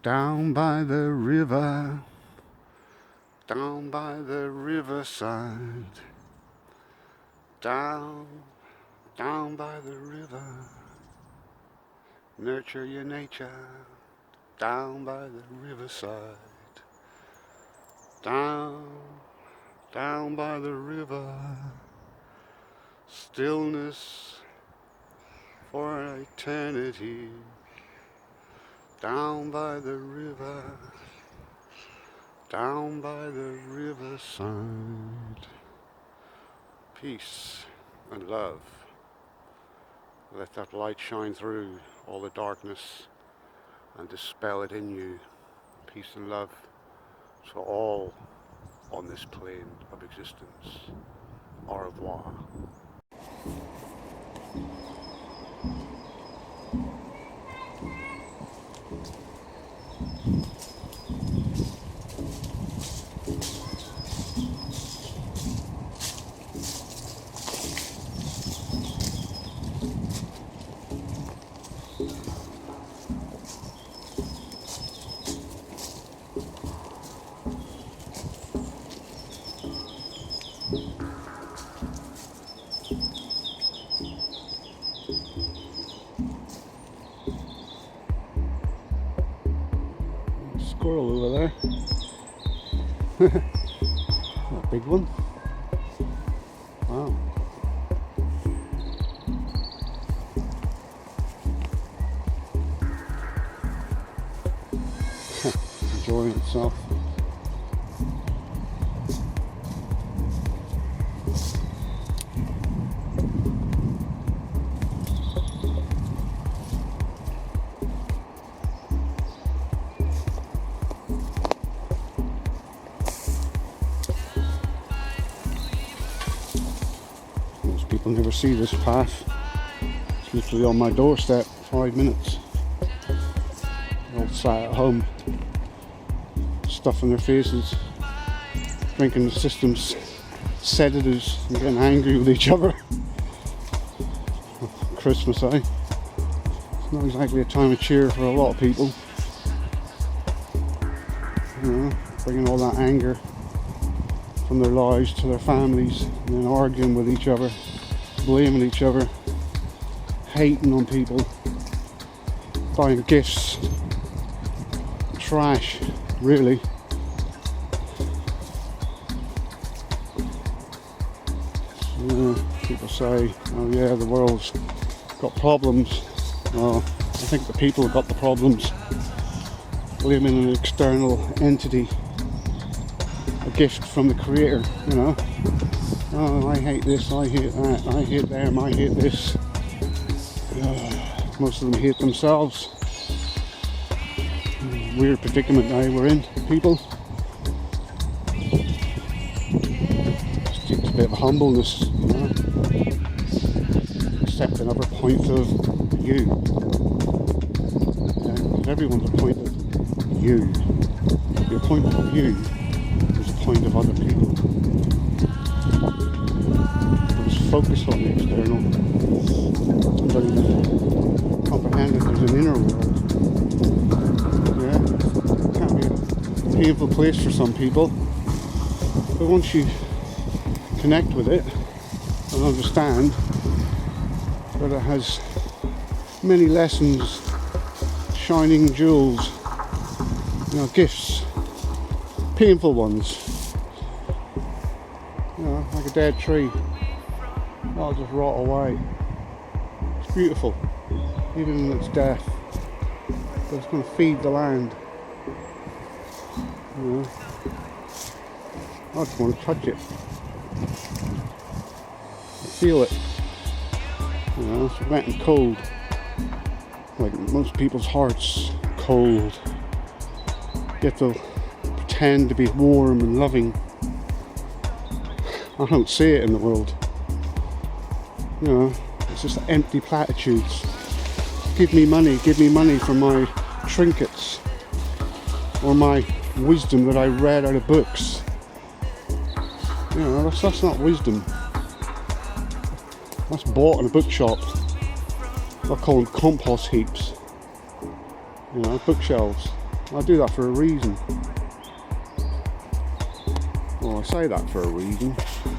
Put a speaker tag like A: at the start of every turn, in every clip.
A: Down by the river, down by the riverside, down by the river, nurture your nature, down by the riverside, down by the river, stillness for eternity. Down by the river, down by the riverside. Peace and love. Let that light shine through all the darkness and dispel it in you. Peace and love to all on this plane of existence. Au revoir. Squirrel over there. A big one. Wow. Enjoying itself. People never see this path. It's literally on my doorstep, 5 minutes. They're all sat at home, stuffing their faces, drinking the system's sedatives and getting angry with each other. Christmas, eh? It's not exactly a time of cheer for a lot of people. You know, bringing all that anger from their lives to their families and then arguing with each other, blaming each other, hating on people, buying gifts, trash, really. People say, oh yeah, the world's got problems. Well, I think the people have got the problems, blaming an external entity, a gift from the creator, you know. Oh, I hate this, I hate that, I hate them, I hate this. Most of them hate themselves. Weird predicament now we're in, people. Just takes a bit of humbleness, you know. Accept another point of view. Because everyone's a point of view. Your point of view is a point of other people. Focus on the external and don't even comprehend that there's an inner world. Yeah, it can be a painful place for some people, but once you connect with it and understand that it has many lessons, shining jewels, you know, gifts, painful ones, you know, like a dead tree. That'll just rot away. It's beautiful, even in its death. But it's going to feed the land. You know? I just want to touch it. Feel it. You know, it's wet and cold. Like most people's hearts, cold. Yet they'll pretend to be warm and loving. I don't see it in the world. You know, it's just empty platitudes. Give me money for my trinkets or my wisdom that I read out of books. You know, that's not wisdom. That's bought in a bookshop. I call them compost heaps. You know, bookshelves. I do that for a reason. Well, I say that for a reason,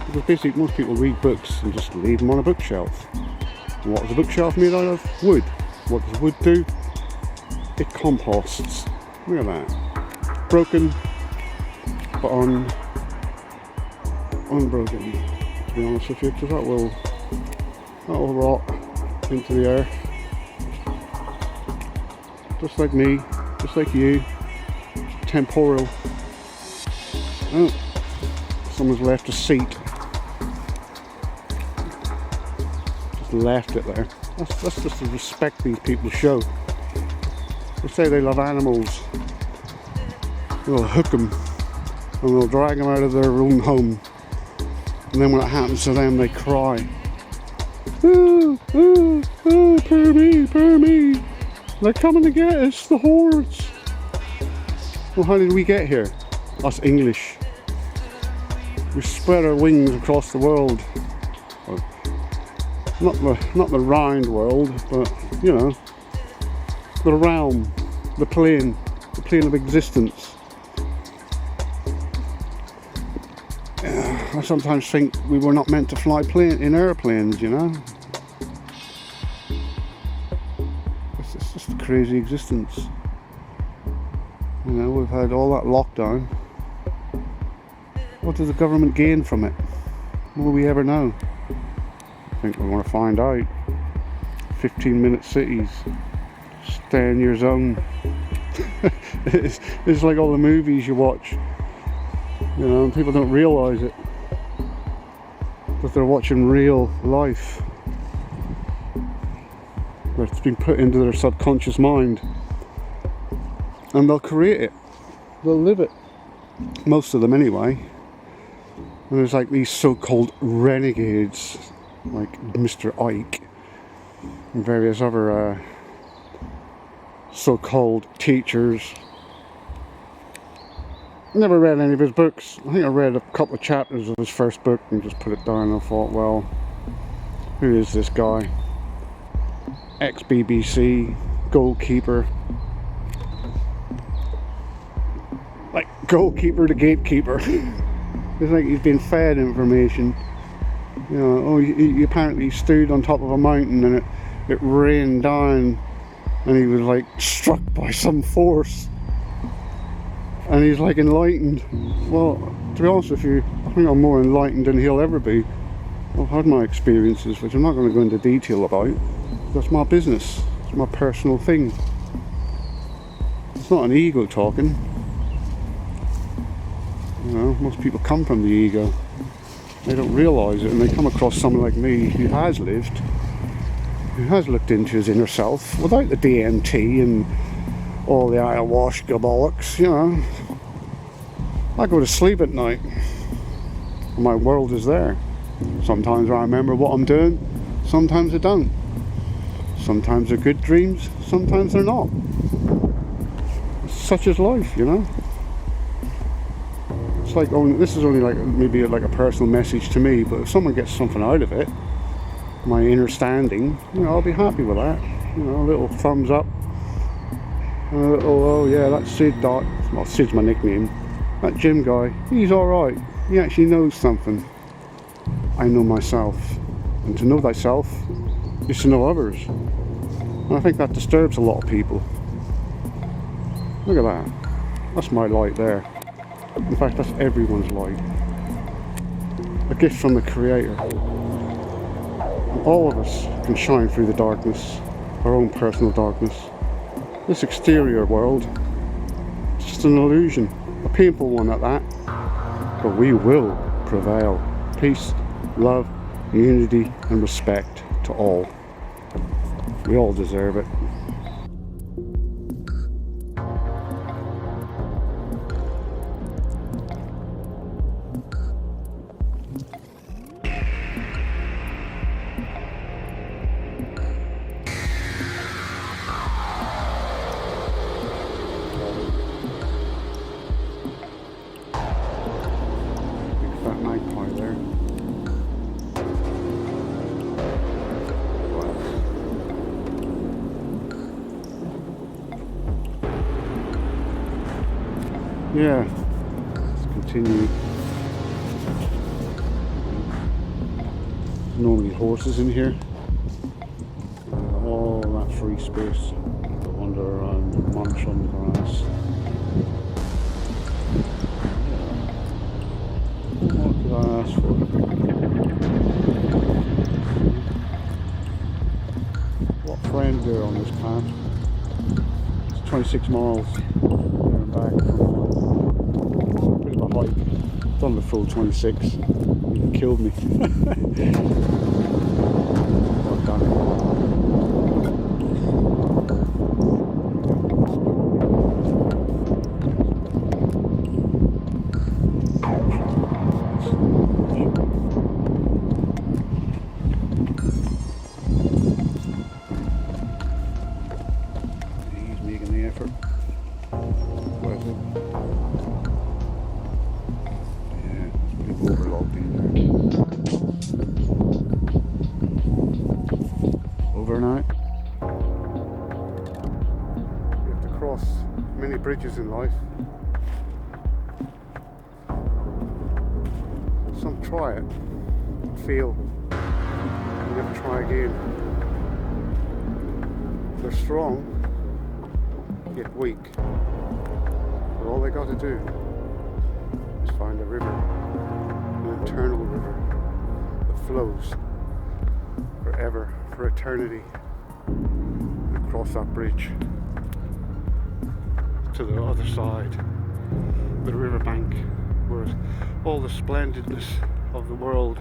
A: because basically most people read books and just leave them on a bookshelf. And what is a bookshelf made out of? Wood. What does wood do? It composts. Look at that. Broken, but unbroken, to be honest with you, because that will rot into the earth. Just like me, just like you. Temporal. Oh, someone's left a seat. Just left it there. That's just the respect these people show. They say they love animals. They'll hook them and they'll drag them out of their own home. And then when it happens to them, they cry. Oh, oh, oh, poor me, poor me. They're coming to get us, the hordes. Well, how did we get here? Us English. We spread our wings across the world. Well, not the round world, but, you know, the realm, the plane of existence. I sometimes think we were not meant to fly in airplanes, you know. It's just a crazy existence. You know, we've had all that lockdown. What does the government gain from it? Will we ever know? I think we're going to find out. 15-minute cities. Stay in your zone. It's like all the movies you watch. You know, and people don't realise it. But they're watching real life. It's been put into their subconscious mind. And they'll create it. They'll live it. Most of them anyway. And there's like these so-called renegades, like Mr. Ike and various other so-called teachers. Never read any of his books. I think I read a couple of chapters of his first book and just put it down and I thought, well, who is this guy? Ex-BBC, goalkeeper. Like goalkeeper to gatekeeper. It's like he's been fed information. You know, oh, he apparently stood on top of a mountain and it rained down and he was like struck by some force. And he's like enlightened. Well, to be honest with you, I think I'm more enlightened than he'll ever be. I've had my experiences, which I'm not going to go into detail about. That's my business. It's my personal thing. It's not an ego talking. You know, most people come from the ego. They don't realise it, and they come across someone like me who has lived, who has looked into his inner self without the DMT and all the ayahuasca bollocks, you know. I go to sleep at night and my world is there. Sometimes I remember what I'm doing, sometimes I don't. Sometimes they're good dreams, sometimes they're not. Such is life, you know. It's like, oh, this is only like maybe like a personal message to me, but if someone gets something out of it, my understanding, you know, I'll be happy with that. You know, a little thumbs up. Oh yeah, that's Sid. Well, Sid's my nickname. That gym guy, he's alright. He actually knows something. I know myself. And to know thyself is to know others. And I think that disturbs a lot of people. Look at that. That's my light there. In fact, that's everyone's light. A gift from the Creator. And all of us can shine through the darkness, our own personal darkness. This exterior world, it's just an illusion, a painful one at that, but we will prevail. Peace, love, unity and respect to all. We all deserve it. yeah, let's continue. There's normally horses in here. All that free space to wander around and munch on the grass. What could I ask for? What friend there on this path? It's 26 miles there and back from bit of a hike. Done the full 26. It killed me. Well done. Overnight. You have to cross many bridges in life. Some try it, fail, and never try again. If they're strong, yet weak. But all they got to do is find a river, an eternal river that flows forever, for eternity, and cross that bridge to the other side, the riverbank, where all the splendidness of the world,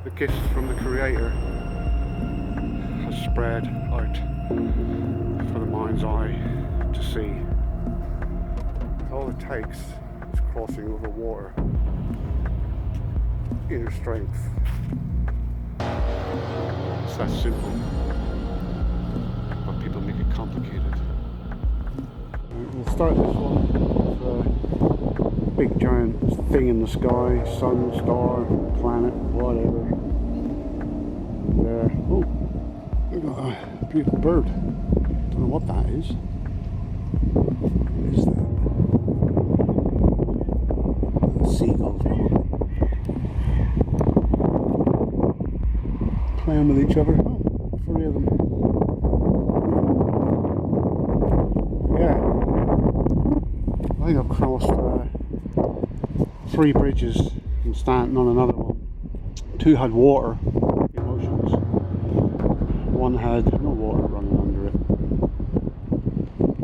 A: the gift from the Creator, has spread out for the mind's eye to see. All it takes is crossing over water, inner strength. It's that simple, but people make it complicated. We'll start this one with a big giant thing in the sky, sun, star, planet, whatever. And oh, look at that beautiful bird. Don't know what that is. What is that? Seagulls, probably. Playing with each other. Oh, 3 of them. Yeah. I think I've crossed 3 bridges and standing on another one. 2 had water in oceans. 1 had no water running under it.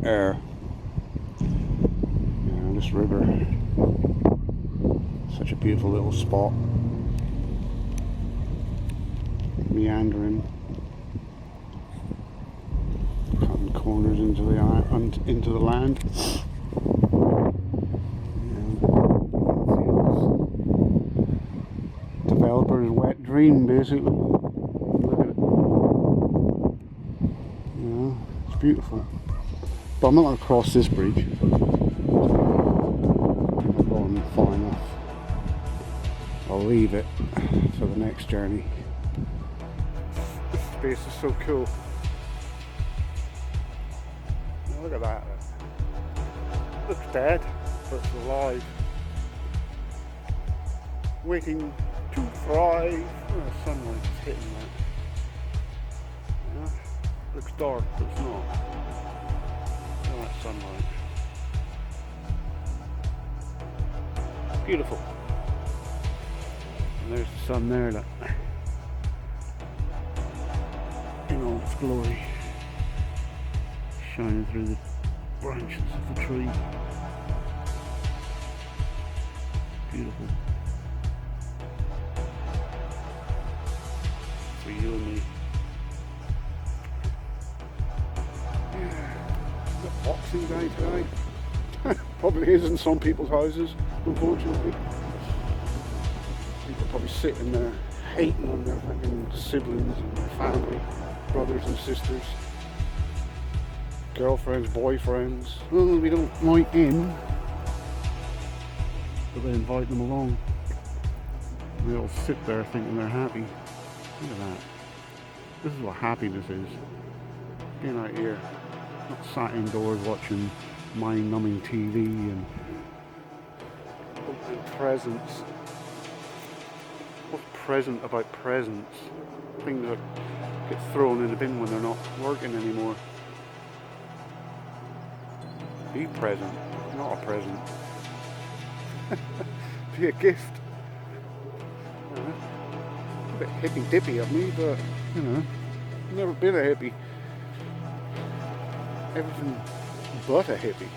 A: Air. Yeah, this river. Such a beautiful little spot. Meandering, cutting corners into the land. Developer's wet dream, basically. Look at it. Yeah, it's beautiful. But I'm not going to cross this bridge. I'm not going far enough. I'll leave it for the next journey. This space is so cool. Now look at that. It looks dead, but it's alive. Waiting to thrive. Oh, the sunlight's hitting that. Yeah. Looks dark, but it's not. Look at that sunlight. Beautiful. And there's the sun there, look. In all its glory. Shining through the branches of the tree. Beautiful. For you and me. Yeah. Is it Boxing Day today? Probably is in some people's houses, unfortunately. People probably sitting there hating on their fucking siblings and their family, brothers and sisters, girlfriends, boyfriends. Oh, we don't like him, but they invite them along. They all sit there thinking they're happy. Look at that. This is what happiness is. Being out here, not sat indoors watching mind-numbing TV and Presents. What's present about presents? Things that get thrown in the bin when they're not working anymore. Be present, not a present. Be a gift. A bit hippy dippy of me, but you know, never been a hippie. Everything but a hippie.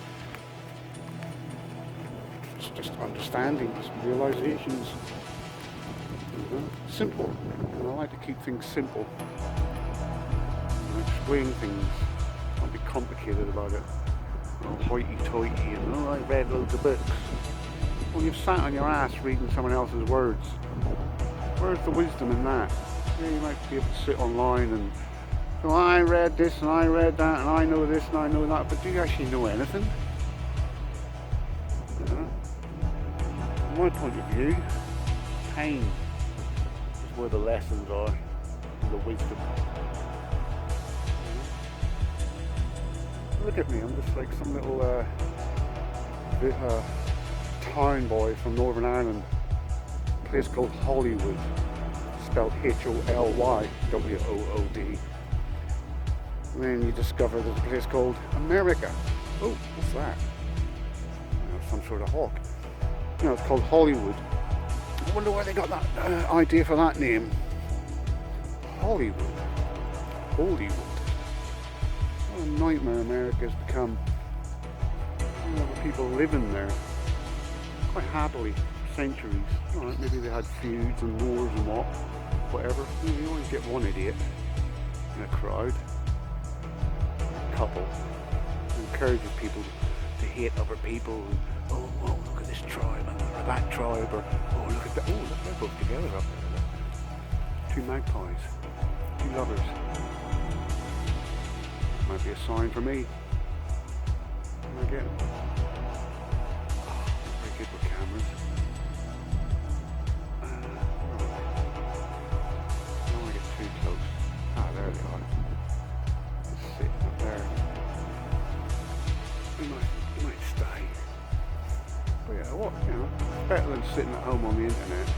A: It's just understandings, realizations. Simple. And I like to keep things simple. And explain things. Don't be complicated about it. Oh, hoity-toity and I read loads of books. Well, you've sat on your ass reading someone else's words. Where's the wisdom in that? Yeah, you might be able to sit online and so I read this and I read that and I know this and I know that, but do you actually know anything? You know? From my point of view, pain is where the lessons are, the wisdom. Look at me, I'm just like some little town boy from Northern Ireland. A place called Hollywood, spelled Hollywood. And then you discover there's a place called America. Oh, what's that? You know, some sort of hawk. You know, it's called Hollywood. I wonder where they got that idea for that name. Hollywood. Hollywood. What a nightmare America's become. You know, the people living there quite happily for centuries. All right, maybe they had feuds and wars and whatever. You always get one idiot in a crowd. Couple encourages people to hate other people and, oh look at this tribe or that tribe or oh look at that, oh look, they're both together up there. Two magpies, two lovers. Might be a sign for me. Am I getting very good with cameras. I don't want to get too close. Ah, there they are. Sitting up there. You might stay. But yeah, what, you know, better than sitting at home on the internet.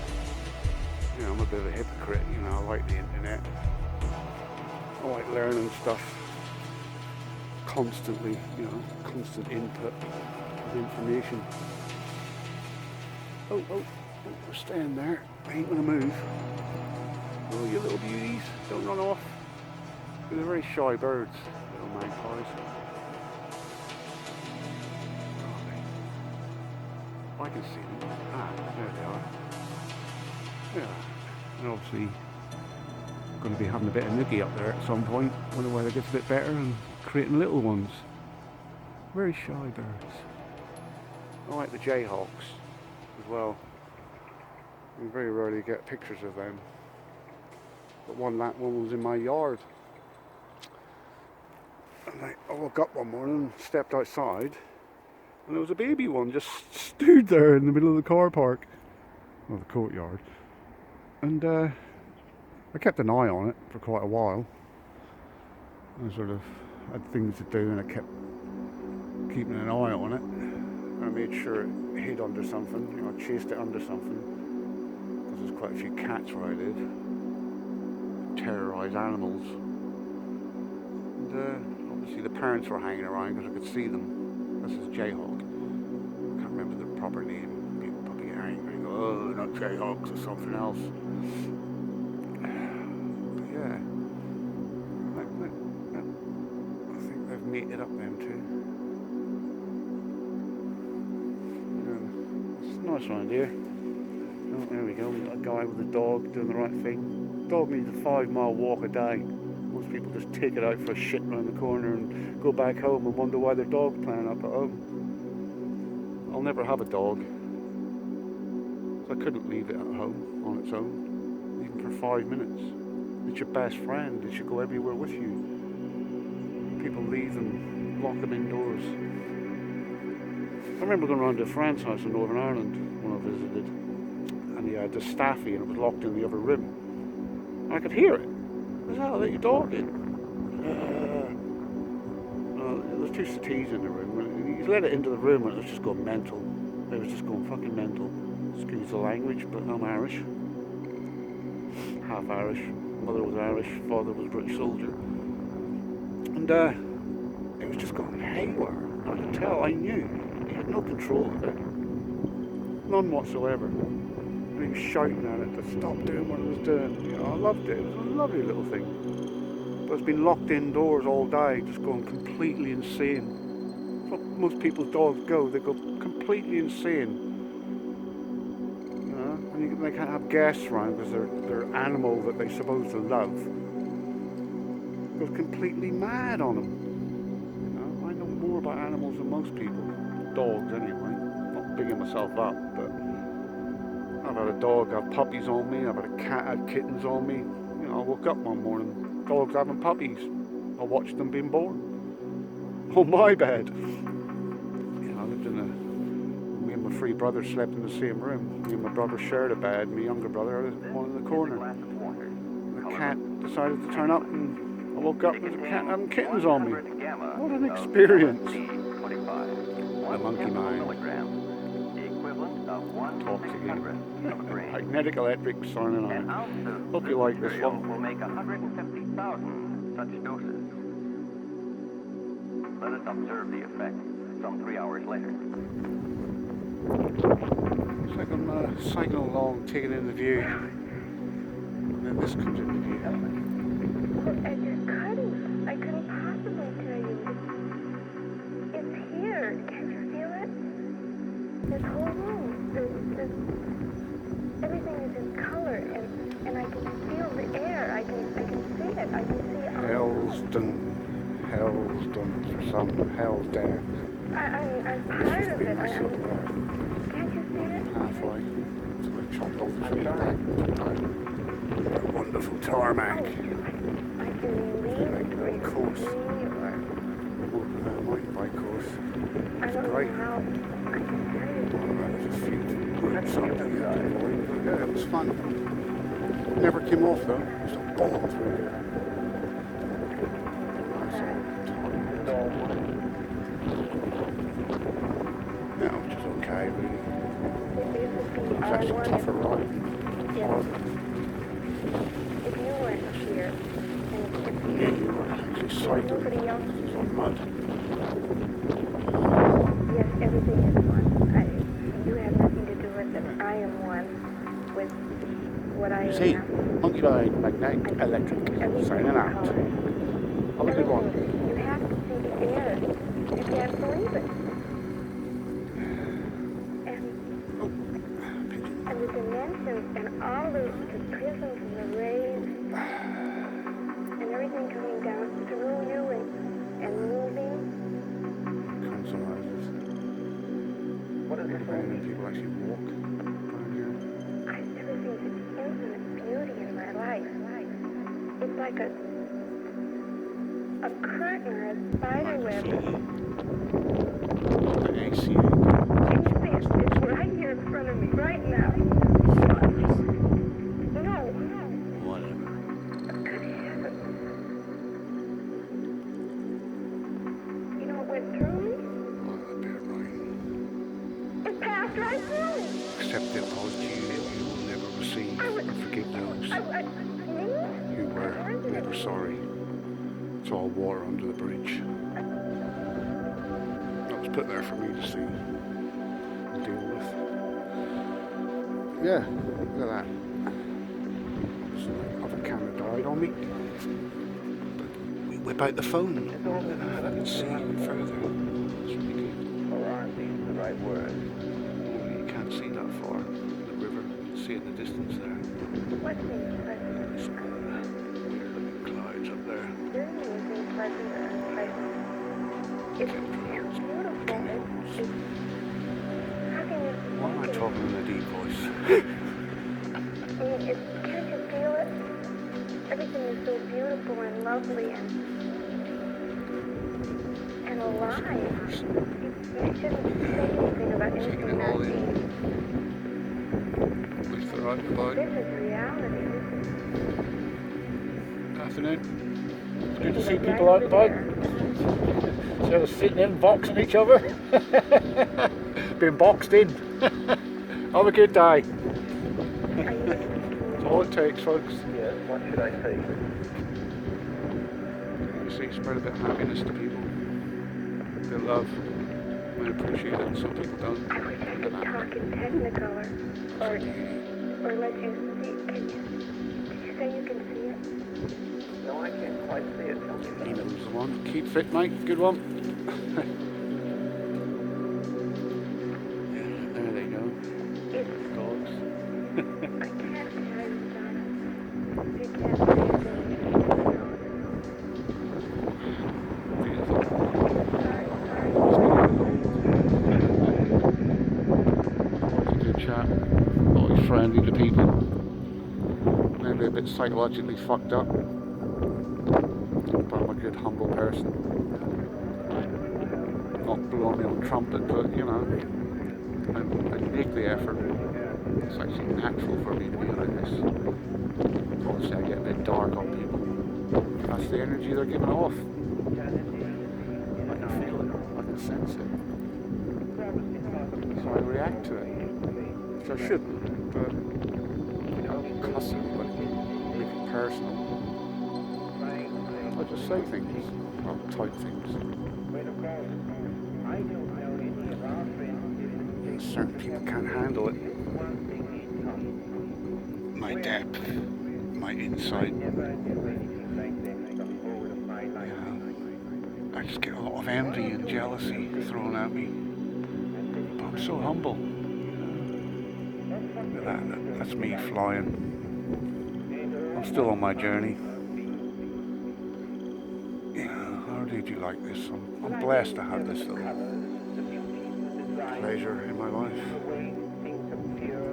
A: You know, I'm a bit of a hypocrite, you know, I like the internet. I like learning stuff constantly, you know, constant input of information. Oh, we're staying there. I ain't gonna move. Oh, you little beauties, don't run off. They're very shy birds, little magpies. I can see them. Ah, there they are. Yeah, and obviously going to be having a bit of nookie up there at some point. Wonder whether it gets a bit better and creating little ones. Very shy birds. I like the jayhawks as well. We very rarely get pictures of them. But that one was in my yard. And I woke up one morning, stepped outside, and there was a baby one just stood there in the middle of the car park, or the courtyard. And I kept an eye on it for quite a while. I sort of had things to do, and I kept keeping an eye on it. And I made sure it hid under something. You know, I chased it under something because there's quite a few cats where I live. Terrorise animals. And obviously the parents were hanging around because I could see them. This is jayhawk. I can't remember the proper name. People probably get angry and go, oh, not jayhawks or something else. But yeah, I think they've mated up them too. It's a nice round here. Oh, there we go. We've got a guy with a dog doing the right thing. Dog needs a 5-mile walk a day. Most people just take it out for a shit around the corner and go back home and wonder why their dog's playing up at home. I'll never have a dog, so I couldn't leave it at home on its own, even for 5 minutes. It's your best friend. It should go everywhere with you. People leave them, lock them indoors. I remember going around to a friend's house in Northern Ireland when I visited, and he had a staffy and it was locked in the other room. And I could hear it. What the hell, let your dog in? There's 2 settees in the room. And he let it into the room and it was just going mental. It was just going fucking mental. Excuse the language, but I'm Irish. Half Irish. Mother was Irish, father was a British soldier. And it was just going haywire. I could tell, I knew. He had no control of it. None whatsoever. And he was shouting at it to stop doing what it was doing. You know, I loved it. It was a lovely little thing. But it's been locked indoors all day, just going completely insane. That's what most people's dogs go. They go completely insane. You know, and they can't have guests around because their animal that they supposed to love goes completely mad on them. You know, I know more about animals than most people. Dogs, anyway. Not bigging myself up, but I've had a dog have puppies on me. I've had a cat have kittens on me. You know, I woke up one morning, dogs having puppies. I watched them being born on my bed. You know, I lived in a. Me and my three brothers slept in the same room. Me and my brother shared a bed. My younger brother was one in the corner. And the cat decided to turn up, and I woke up with a cat having kittens on me. What an experience! The monkey mind talks again. Magnetic Electric signing out. Hope you like this one.
B: Will make 150,000 such doses. Let us observe the effect some 3 hours later.
A: It's like I'm cycling along, taking in the view, and then this comes into view.
C: I couldn't possibly tell you. It's here. Can you feel it? This whole room, everything is in color, and I can feel the air. I can see it. I can see it.
A: Hell's done for some. Hell's there.
C: I'm tired of it. Can't you see it?
A: Halfway. So I chopped off the tree there. Wonderful tarmac.
C: I can leave it or
A: course. Mountain bike course. It's great.
C: How I can tell you.
A: There's a few groups up there. Yeah, it was fun. Never came off though. Just a bomb through here. Yeah, which is okay, really. It's actually tougher ride.
C: If you weren't here, and
A: Yeah, you were actually cycling.
C: nobody else,
A: It's on mud.
C: yes, everything is one. You have nothing to do with it. I am one with what I
A: See,
C: am.
A: MONKEYMIND, Magnetic Electric, signing out. Have a good one.
C: You have to see the air. You can't believe it. And the dimensions and all the prisms and the rays and everything coming down through you and moving.
A: Consolises.
B: What is
A: Very many people actually walk around here.
C: I've never seen such infinite beauty in my life. It's like a curtain or a spider web.
A: The AC.
C: Can you see it? It's right here in front of me, right now. No.
A: Whatever.
C: Good heavens. You know what went through me?
A: Oh, that bit of rain.
C: It passed right through me.
A: Accept the apology you will never receive and forgive those
C: Me?
A: who were never sorry. It's all water under the bridge. That was put there for me to see and deal with. Yeah, look at that. Other camera died on me. But we whip out the phone and I can see even further. It's really good.
B: or aren't these the right words?
A: You can't see that far in the river. You can see it in the distance there.
C: What seems pleasant?
A: There's some weird looking clouds up there.
C: Journey seems pleasant and unpleasant. It's beautiful. How can you...
A: Why am I talking in a deep voice?
C: I mean, can't you feel it? Everything is so beautiful and lovely and alive. You shouldn't say anything about
A: Taking
C: anything
A: it
C: not
A: all in.
C: being.
A: Which they're out and about.
C: This is reality.
A: Afternoon.
D: It's good to see people out and about. Instead of sitting in, boxing each other. Being boxed in.
A: Have a good day.
C: Are you
A: That's all it takes, folks.
B: Yes, what should I say?
A: You see, spread a bit of happiness to people. A bit of love. I appreciate it, and some people don't.
C: I wish I could talk in Technicolor or let you see. Did you say you can see it?
B: No, I can't quite see it.
A: That was the one. Keep fit, mate. Good one. There they go.
C: It's,
A: Dogs.
C: I can't tell you, Donna. You can't see
A: Beautiful.
C: it. Sorry.
A: Always a good chat. Always friendly to people. Maybe a bit psychologically fucked up. But I'm a good, humble person. Not blowing me on trumpet, but you know, I make the effort. It's actually natural for me to be like this. Obviously, I get a bit dark on people. That's the energy they're giving off. I can feel it. I can sense it. So I react to it. Which I shouldn't, but you know, cuss anybody, make it personal. I just say things, or type things. Certain people can't handle it. My depth, my insight. You know, I just get a lot of envy and jealousy thrown at me. But I'm so humble. That's me flying. I'm still on my journey. I really do like this. I'm blessed to have this little pleasure in my life.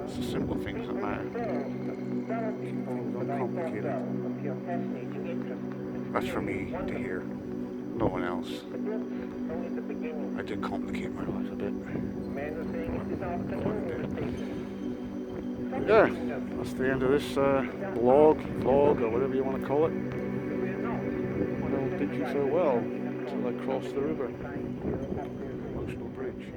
A: It's the simple things that matter. Keep things uncomplicated. That's for me to hear. No one else. I did complicate my life a bit. Yeah, that's the end of this vlog, or whatever you want to call it. I'll bid you farewell until I cross the river. Emotional bridge.